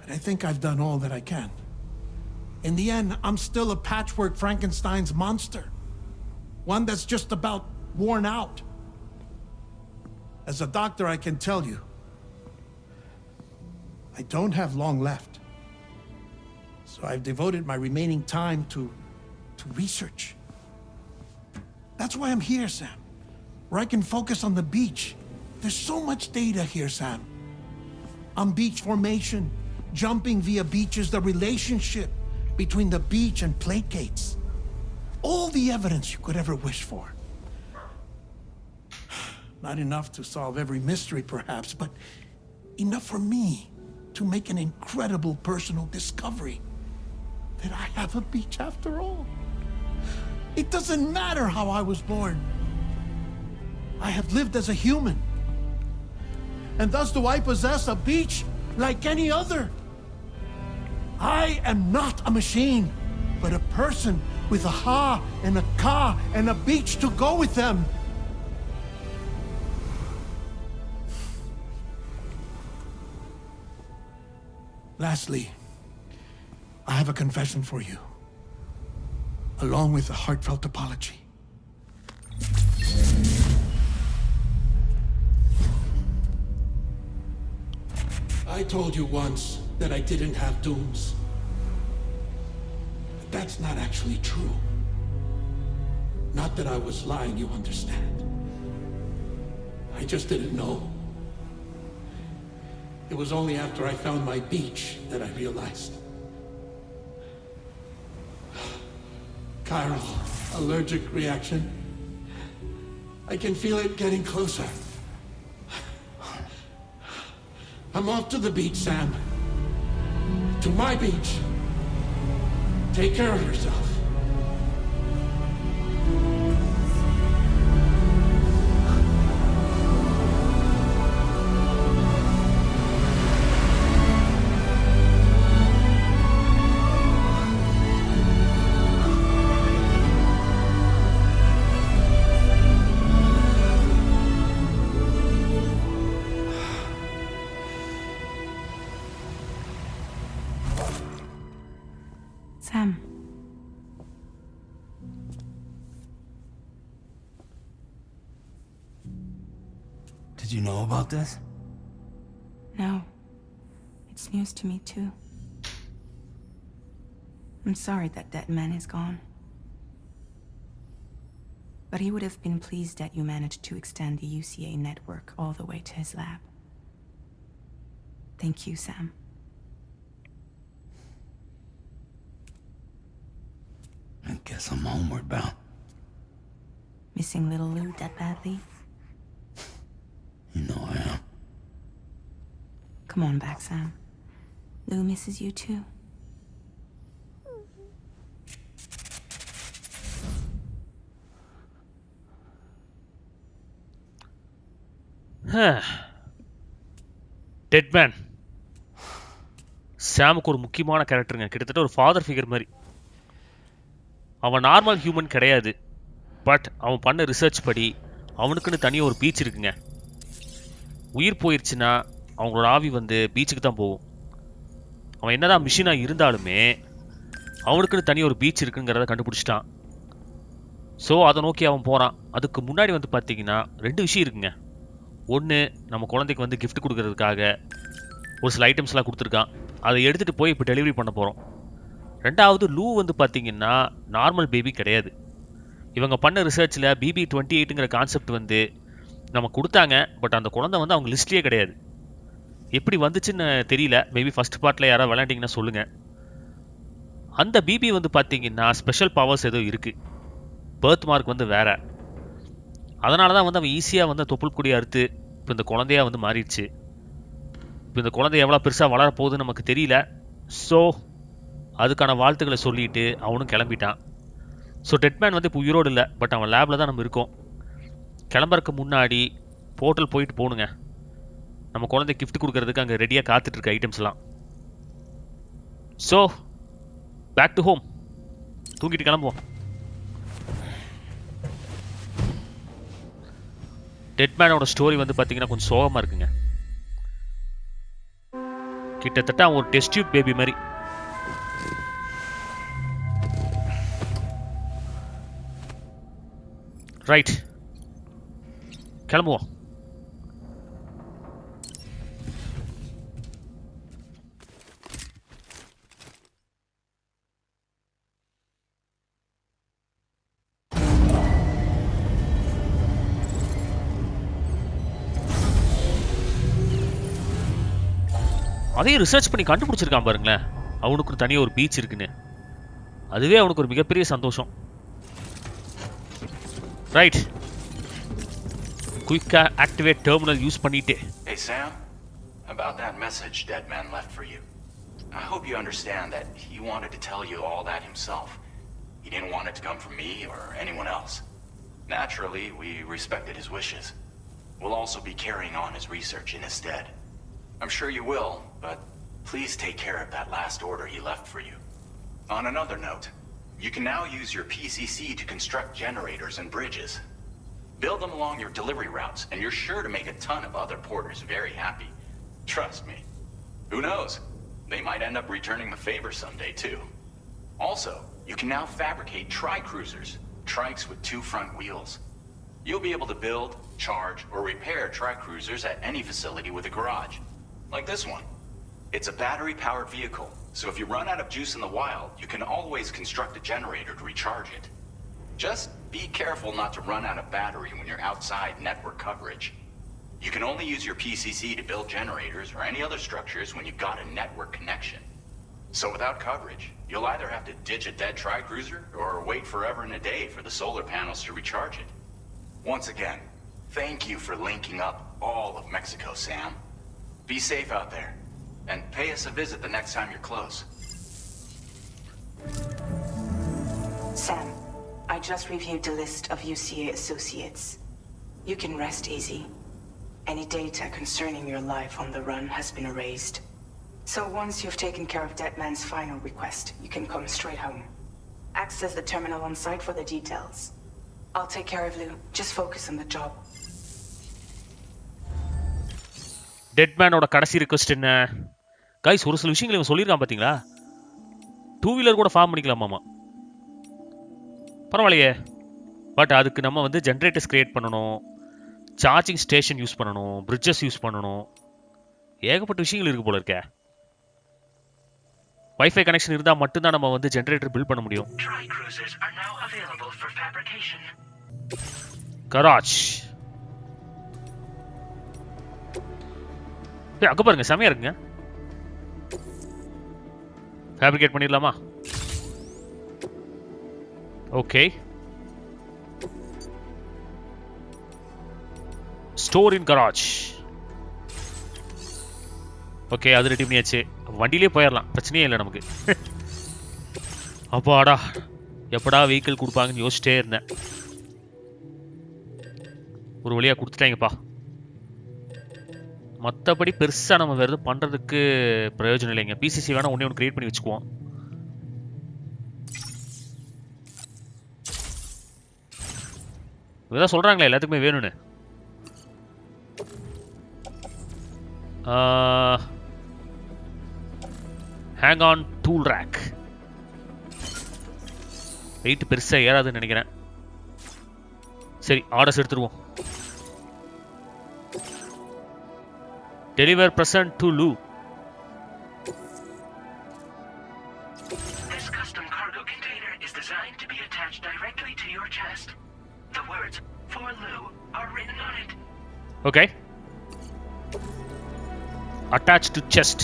But I think I've done all that I can. In the end, I'm still a patchwork Frankenstein's monster. One that's just about worn out. As a doctor, I can tell you, I don't have long left. So I've devoted my remaining time to research. That's why I'm here, Sam. Where I can focus on the beach. There's so much data here, Sam. On beach formation, jumping via beaches, the relationship between the beach and plate gates. All the evidence you could ever wish for. Not enough to solve every mystery, perhaps, but enough for me to make an incredible personal discovery. That I have a beach after all. It doesn't matter how I was born. I have lived as a human. And thus do I possess a beach like any other. I am not a machine, but a person with a Ha and a Ka and a beach to go with them. Lastly, I have a confession for you, along with a heartfelt apology. I told you once that I didn't have dooms. But that's not actually true. Not that I was lying, you understand. I just didn't know. It was only after I found my beach that I realized. Chiral, allergic reaction. I can feel it getting closer. I'm off to the beach, Sam. To my beach. Take care of yourself. Sam. Did you know about this? No. It's news to me, too. I'm sorry that man is gone. But he would have been pleased that you managed to extend the UCA network all the way to his lab. Thank you, Sam. I guess I'm homeward bound. Missing little Lou that badly? You know I am. Come on back, Sam. Lou misses you too. Dead man சாமுக்கு ஒரு முக்கியமான கேரக்டருங்க. கிட்டத்தட்ட ஒரு father figure மாதிரி. அவன் normal human கிடையாது. But அவன் பண்ண ரிசர்ச் படி அவனுக்குன்னு தனியாக ஒரு பீச் இருக்குங்க. உயிர் போயிடுச்சுன்னா அவங்களோட ஆவி வந்து பீச்சுக்கு தான் போகும். அவன் என்னதான் மிஷினாக இருந்தாலுமே அவனுக்குன்னு தனியாக ஒரு பீச் இருக்குங்கிறத கண்டுபிடிச்சிட்டான். ஸோ அதை நோக்கி அவன் போகிறான். அதுக்கு முன்னாடி வந்து பார்த்தீங்கன்னா 2 விஷயம் இருக்குங்க. ஒன்று, நம்ம குழந்தைக்கு வந்து கிஃப்ட் கொடுக்கறதுக்காக ஒரு சில ஐட்டம்ஸ்லாம் கொடுத்துருக்கான். அதை எடுத்துகிட்டு போய் இப்போ டெலிவரி பண்ண போகிறோம். 2வது, லூ வந்து பார்த்தீங்கன்னா நார்மல் பேபி கிடையாது. இவங்க பண்ண ரிசர்ச்சில் BB28ங்கிற கான்செப்ட் வந்து நம்ம கொடுத்தாங்க. பட் அந்த குழந்தை வந்து அவங்க லிஸ்ட்லேயே கிடையாது. எப்படி வந்துச்சுன்னு தெரியல. மேபி ஃபர்ஸ்ட் பார்ட்டில் யாராவது விளையாண்டிங்கன்னா சொல்லுங்கள். அந்த பிபி வந்து பார்த்தீங்கன்னா ஸ்பெஷல் பவர்ஸ் ஏதோ இருக்குது. பர்த் மார்க் வந்து வேற. அதனால தான் வந்து அவன் ஈஸியாக வந்து தொப்புள் கொடி அறுத்து இப்போ இந்த குழந்தையா வந்து மாறிடுச்சு. இப்போ இந்த குழந்தை எவ்வளோ பெருசாக வளரப்போகுதுன்னு நமக்கு தெரியல. ஸோ அதுக்கான வாழ்த்துக்களை சொல்லிட்டு அவனும் கிளம்பிட்டான். ஸோ டெட்மேன் வந்து இப்போ உயிரோடு இல்லை, பட் அவன் லேபில் தான் நம்ம இருக்கோம். கிளம்புறதுக்கு முன்னாடி போர்ட்டல் போயிட்டு போகணுங்க. நம்ம குழந்தை கிஃப்ட் கொடுக்கறதுக்கு அங்கே ரெடியாக காத்துட்ருக்க ஐட்டம்ஸ்லாம். So back to home. தூங்கிட்டு கிளம்புவோம். டெட்மேனோட ஸ்டோரி வந்து பார்த்தீங்கன்னா கொஞ்சம் சோகமாக இருக்குங்க. கிட்டத்தட்ட அவன் ஒரு டெஸ்ட் டியூப் பேபி மாதிரி. ரைட், கிளம்புவோம். அதையும் ரிசர்ச் பண்ணி கண்டுபிடிச்சிருக்கான் பாருங்களேன். அவனுக்கு தனியாக ஒரு பீச் இருக்குன்னு. அதுவே அவனுக்கு ஒரு மிகப்பெரிய சந்தோஷம். ரைட், குயிக்கா ஆக்டிவேட் டெர்மினல் யூஸ் பண்ணிட்டே. Hey Sam, about that message Deadman left for you. I hope you understand that he wanted to tell you all that himself. He didn't want it to come from me or anyone else. Naturally, we respected his wishes. We'll also be carrying on his research in his stead. I'm sure you will, but please take care of that last order he left for you. On another note, you can now use your PCC to construct generators and bridges. Build them along your delivery routes, and you're sure to make a ton of other porters very happy. Trust me. Who knows? They might end up returning the favor someday, too. Also, you can now fabricate tri-cruisers, trikes with 2 front wheels. You'll be able to build, charge, or repair tri-cruisers at any facility with a garage. Like this one. It's a battery-powered vehicle, so if you run out of juice in the wild, you can always construct a generator to recharge it. Just be careful not to run out of battery when you're outside network coverage. You can only use your PCC to build generators or any other structures when you've got a network connection. So without coverage, you'll either have to ditch a dead tri-cruiser or wait forever and a day for the solar panels to recharge it. Once again, thank you for linking up all of Mexico, Sam. Be safe out there, and pay us a visit the next time you're close. Sam, I just reviewed the list of UCA associates. You can rest easy. Any data concerning your life on the run has been erased. So once you've taken care of Deadman's final request, you can come straight home. Access the terminal on site for the details. I'll take care of you. Just focus on the job. டெட்மேனோட கடைசி request என்ன guys? ஒரு சில விஷயங்கள் இவன் சொல்லியிருக்கான் பார்த்தீங்களா? 2 wheeler கூட form பண்ணிக்கலாமாமா. பரவாயில்லையே. பட் அதுக்கு நம்ம வந்து ஜென்ரேட்டர்ஸ் கிரியேட் பண்ணணும், சார்ஜிங் ஸ்டேஷன் யூஸ் பண்ணணும், பிரிட்ஜஸ் யூஸ் பண்ணணும். ஏகப்பட்ட விஷயங்கள் இருக்கு போல இருக்கே. வைஃபை கனெக்ஷன் இருந்தால் மட்டும்தான் நம்ம வந்து ஜென்ரேட்டர் பில்ட் பண்ண முடியும். Tri-cruisers are now available for fabrication. Garage. அங்கே பாருங்க, செமையா இருக்குங்க. ஃபேப்ரிகேட் பண்ணிடலாமா? ஓகே. ஸ்டோர் இன் கராஜ். ஓகே, அது ரெடி பண்ணியாச்சு. வண்டியிலே போயிடலாம், பிரச்சனையே இல்லை நமக்கு. அப்பாடா, எப்படா வெஹிக்கிள் கொடுப்பாங்கன்னு யோசிச்சிட்டே இருந்தேன். ஒரு வழியாக கொடுத்துட்டாங்கப்பா. மற்றபடி பெருசாக நம்ம வேறு எதுவும் பண்ணுறதுக்கு பிரயோஜனம் இல்லைங்க. பிசிசி வேணால் ஒன்று கிரியேட் பண்ணி வச்சுக்குவோம். இதான் சொல்கிறாங்களே எல்லாத்துக்குமே வேணும்னு. Hang on tool rack. Weight பெருசாக ஏறாதுன்னு நினைக்கிறேன். சரி, ஆர்டர்ஸ் எடுத்துருவோம். Deliver present to Lou. This custom cargo container is designed to be attached directly to your chest. The words "for Lou" are written on it. Okay. Attached to chest.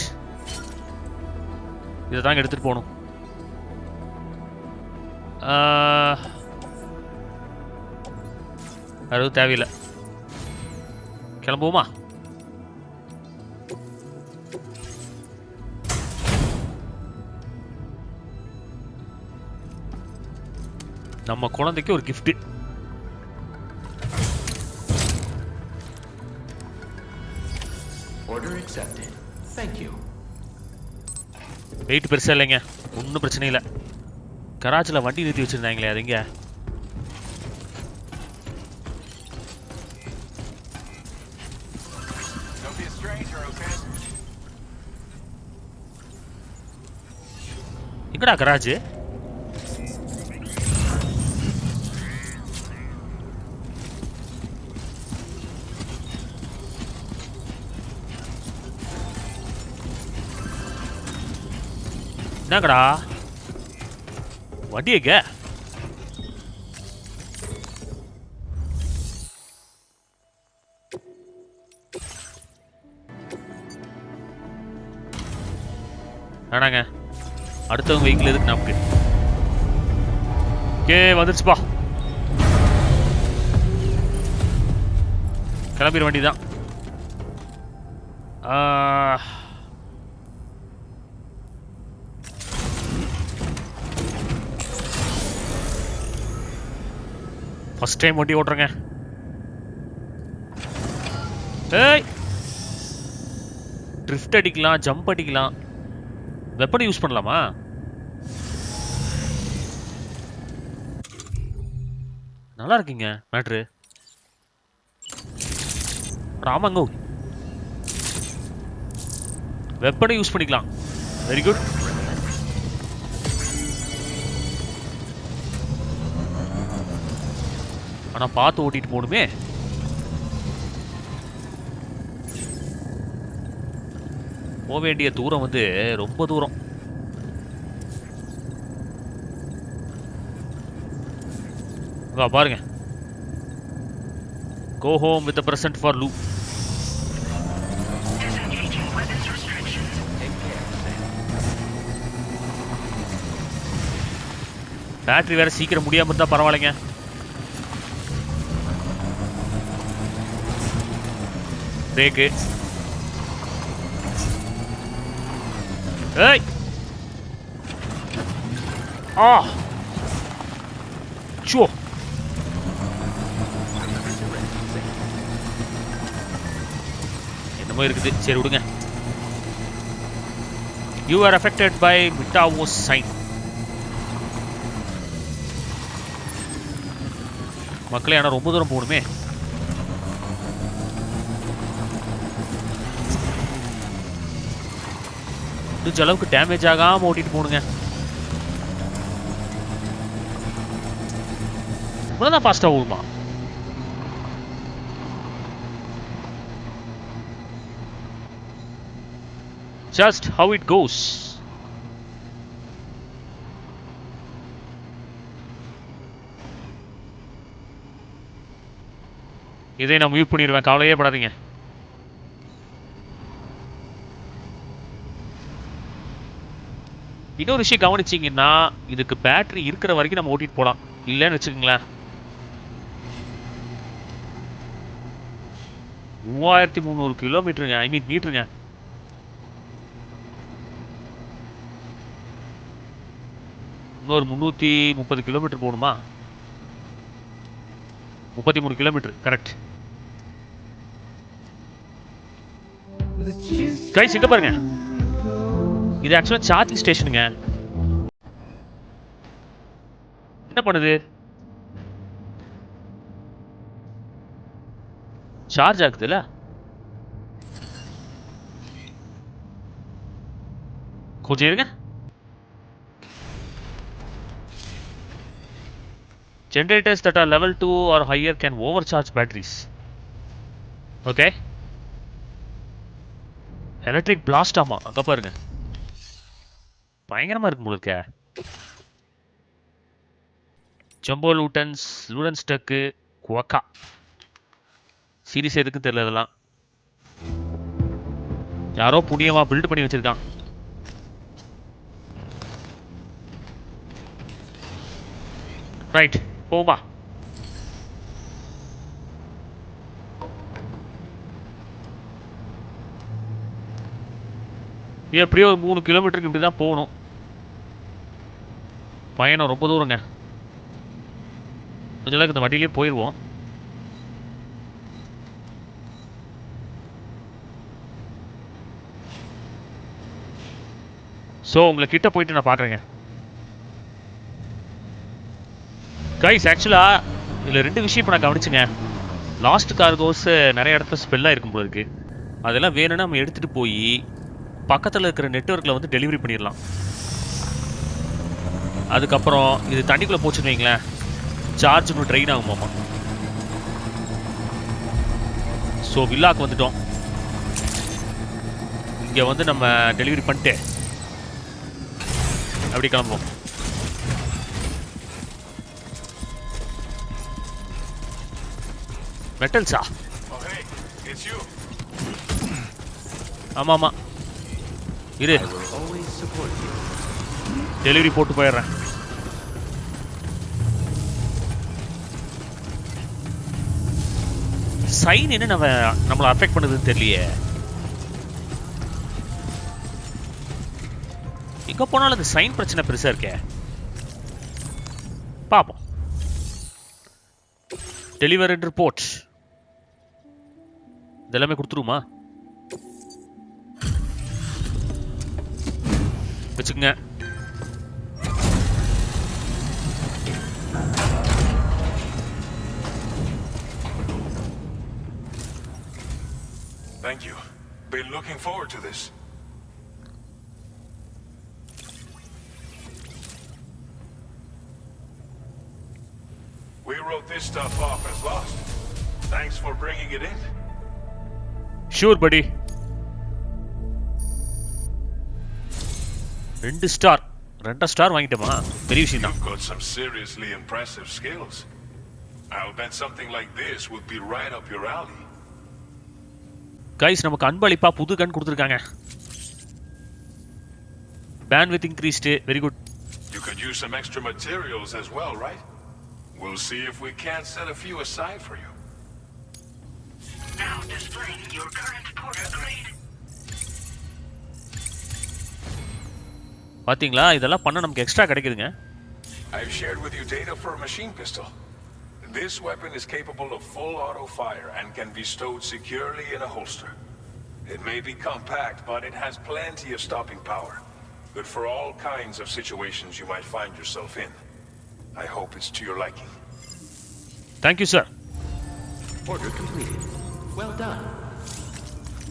இதை தாங்க எடுத்துட்டு போகணும். அது தேவையில்லை. கிளம்புவோமா? நம்ம குழந்தைக்கு ஒரு gift. Order accepted. Thank you. Weight பெருசா இல்லைங்க, ஒன்றும் பிரச்சனை இல்லை. கராச்சியில் வண்டி நிறுத்தி வச்சிருந்தாங்களே அது எங்க? எங்கடா கராஜ்? என்னங்கடா வண்டி எங்க? வேணாங்க, அடுத்தவங்க வெஹிக்கிள் இருக்கு நமக்கு. ஓகே வந்துருச்சுப்பா, கிளம்பிட வண்டிதான். ஃபர்ஸ்ட் டைம் வண்டி ஓட்டுறேங்க. ஏய், ட்ரிஃப்ட் அடிக்கலாம், ஜம்ப் அடிக்கலாம். வெப்பன் யூஸ் பண்ணலாமா? நல்லா இருக்குங்க மேட்ரு. ஆமாங்க, வெப்பனை யூஸ் பண்ணிக்கலாம். Very good. ஆனா பார்த்து ஓட்டிட்டு போகணுமே. போக வேண்டிய தூரம் வந்து ரொம்ப தூரம். பாருங்க, go home with the present for Lou. Disengaging weapons restrictions. Battery வேற சீக்கிரம் முடியாம இருந்தா பரவாயில்லைங்க. பிரேக்கு. ஏய், சோ என்னமோ இருக்குது. சரி விடுங்க. You are affected by Mitao's sign. மக்களே, ஆனால் ரொம்ப தூரம் போகணுமே. முடிஞ்ச அளவுக்கு டேமேஜ் ஆகாம ஓட்டிட்டு போகணுங்க. இவ்வளோதான் ஃபாஸ்ட்டாக ஓடுமா? Just how it goes. இதை நான் மியூட் பண்ணிடுவேன், கவலையே படாதீங்க. இன்னொரு விஷயம் கவனிச்சிங்கன்னா, இதுக்கு பேட்டரி இருக்கிற வரைக்கும் நம்ம ஓட்டிட்டு போகலாம். இல்லைன்னு வச்சுக்கோங்களேன், 3300 கிலோமீட்டருங்க, ஐ மீன் மீட்டருங்க. இன்னொரு 330 கிலோமீட்டர் போகணுமா? 33 கிலோமீட்டர் கரெக்ட். கைஸ், இங்க பாருங்க, இது ஆக்சுவலா சார்ஜிங் ஸ்டேஷனுங்க. என்ன பண்ணுது? சார்ஜ் ஆகுதுல்ல? கொஞ்சம் இருங்க. Generators that are level 2 or higher can overcharge batteries. Okay. Electric blast ஆமா, அங்க பாருங்க, பயங்கரமா இருக்கு உங்களுக்கு. ஜம்போ லூட்டன்ஸ், லூடன் ஸ்டக்கு, குவக்கா சீரிஸ் எதுக்கு தெரியல. இதெல்லாம் யாரோ புண்ணியமா பில்ட் பண்ணி வச்சிருக்கான். ரைட் போமா. எப்படியோ 3 கிலோமீட்டருக்கு இப்படி தான் போகணும். பயணம் ரொம்ப தூரங்க. கொஞ்ச நேரம் இந்த வண்டியிலே போயிடுவோம். ஸோ உங்களை கிட்ட போயிட்டு நான் பார்க்குறேங்க. கைஸ் ஆக்சுவலாக இதில் 2 விஷயம் இப்போ நான் கவனிச்சுங்க. லாஸ்ட் கார்கோஸ் நிறைய இடத்துல ஸ்பெல்லாக இருக்கும் போல இருக்கு. அதெல்லாம் வேணும்னா நம்ம எடுத்துகிட்டு போய் பக்கத்தில் இருக்கிற நெட்வொர்க்கில் வந்து டெலிவரி பண்ணிடலாம். அதுக்கப்புறம் இது தண்ணிக்குள்ளே போச்சுன்னு வைங்களேன், சார்ஜ் இன்னும் ட்ரெயின் ஆகுமாமா. ஸோ வில்லாக்கு வந்துட்டோம். இங்கே வந்து நம்ம டெலிவரி பண்ணிட்டு அப்படி கிளம்புவோம். மெட்டல்ஸா? ஆமாம் ஆமாம் இரு, டெலிவரி போட்டு போயிடுறேன். சைன் என்ன நம்மளை அஃபெக்ட் பண்ணுதுன்னு தெரியலையே. எங்க போனாலும் அந்த சைன் பிரச்சனை பெருசா இருக்கே. பாப்போம். டெலிவரி ரிப்போர்ட் இதெல்லாமே கொடுத்துருமா? வச்சுக்கங்க. Thank you. Been looking forward to this. We wrote this stuff off as lost. Thanks for bringing it in. Sure, buddy. 2 star. 2 star வாங்கிட்டோமா? பெரிய விஷயம் தான். You've got some seriously impressive skills. I'll bet something like this would be right up your alley. Guys நமக்கு அன்பளிப்பா புது கன் கொடுத்துருக்காங்க. Bandwidth increased. Very good. You could use some extra materials as well, right? We'll see if we can't set a few aside for you. Now displaying your current porter grade. பாத்தீங்களா, இதெல்லாம் பண்ண நமக்கு extra கிடைக்குதுங்க. I've shared with you data for a machine pistol. This weapon is capable of full auto fire and can be stowed securely in a holster. It may be compact, but it has plenty of stopping power. Good for all kinds of situations you might find yourself in. I hope it's to your liking. Thank you, sir. Order completed. Well done.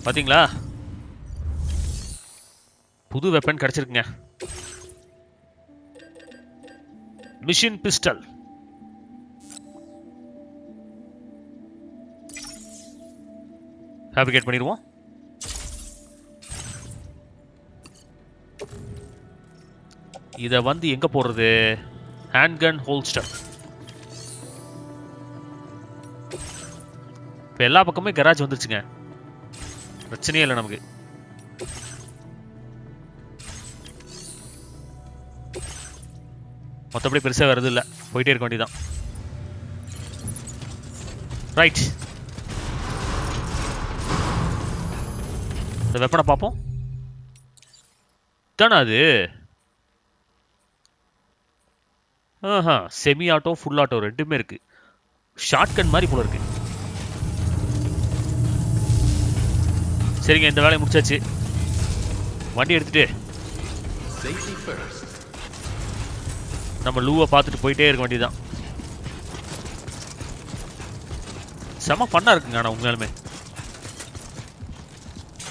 பாத்தீங்களா, புது weapon கிடைச்சிருக்குங்க. Machine pistol. Fabricate பண்ணிடுவோம். இதை வந்து எங்க போடுறது? Handgun holster. இப்போ எல்லா பக்கமே கராஜ் வந்துருச்சுங்க, பிரச்சனையே இல்லை நமக்கு. மற்றபடி பெருசாக வருது இல்லை, போயிட்டே இருக்க வேண்டியதான். ரைட், இந்த வெப்பனை பார்ப்போம். தானே அது? ஆஹா, செமி ஆட்டோ ஃபுல் ஆட்டோ ரெண்டுமே இருக்கு. ஷார்ட்கன் மாதிரி போல இருக்கு. சரிங்க, இந்த வேலையை முடிச்சாச்சு. வண்டி எடுத்துட்டு நம்ம லூவை பார்த்துட்டு போயிட்டே இருக்க வேண்டியதுதான். செம ஃபன்னா இருக்குங்க. ஆனால் உண்மையாலுமே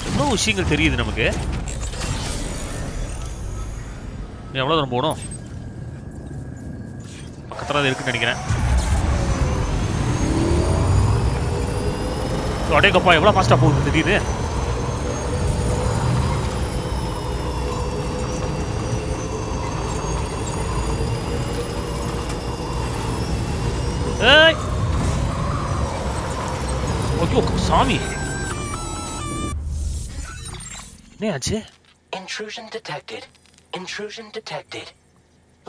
எவ்வளோ விஷயங்கள் தெரியுது நமக்கு. எவ்வளோ தூரம் போகணும்? பக்கத்தில் தான் இருக்குன்னு நினைக்கிறேன். அடேங்கப்பா, எவ்வளோ ஃபாஸ்ட்டாக போகுது திடீர்னு. ஏய், ஐயோ சாமி, என்ன ஆச்சு? Intrusion detected. Intrusion detected.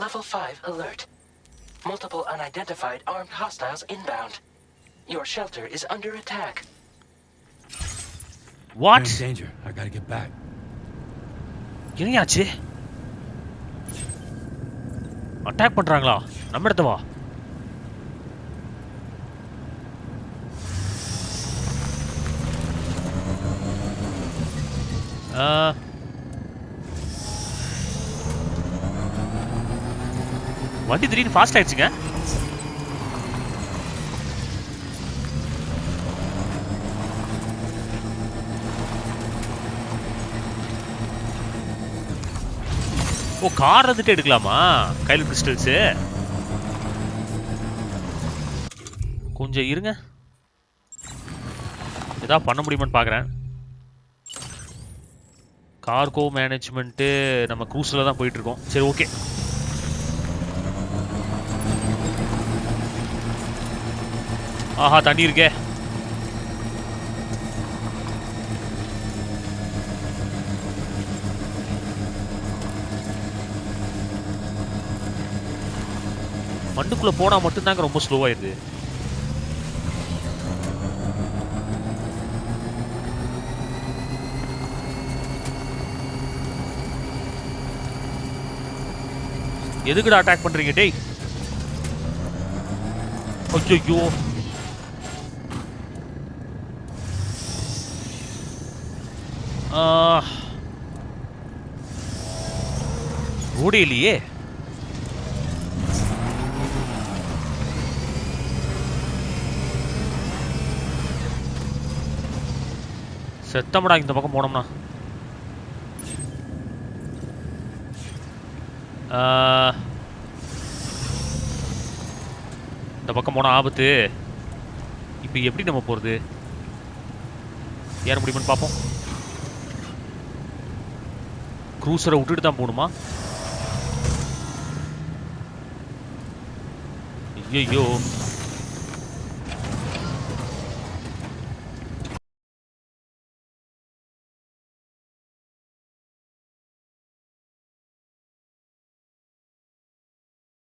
Level 5 alert. Multiple unidentified armed hostiles inbound. Your shelter is under attack. What? They're in danger. I gotta get back. என்னையாச்சு? அட்டாக் பண்றாங்களா? நம்ம இடத்த வா. வண்டி திடீர்னு ஃபாஸ்ட் ஆயிடுச்சுங்க. ஓ, கார் வந்துட்டு எடுக்கலாமா கையில் கிறிஸ்டல்ஸு? கொஞ்சம் இருங்க, ஏதாவது பண்ண முடியுமான்னு பார்க்குறேன். கார்கோ மேனேஜ்மெண்ட்டு நம்ம க்ரூஸில் தான் போயிட்டுருக்கோம். சரி, ஓகே. ஆஹா, தண்ணி இருக்கே. மண்ணுக்குள்ள போனா மட்டும்தாங்க ரொம்ப ஸ்லோவாயிருது. எதுக்குடா அட்டாக் பண்றீங்க டேய்? ஐயோ, ரோடே இல்லையே. செத்தமடா இந்த பக்கம் போனோம்னா. இந்த பக்கம் போன ஆபத்து. இப்போ எப்படி நம்ம போறது? ஏற முடியுமான்னு பார்ப்போம். க்ரூசரை விட்டுட்டு தான் போகணுமா? ஐயோ,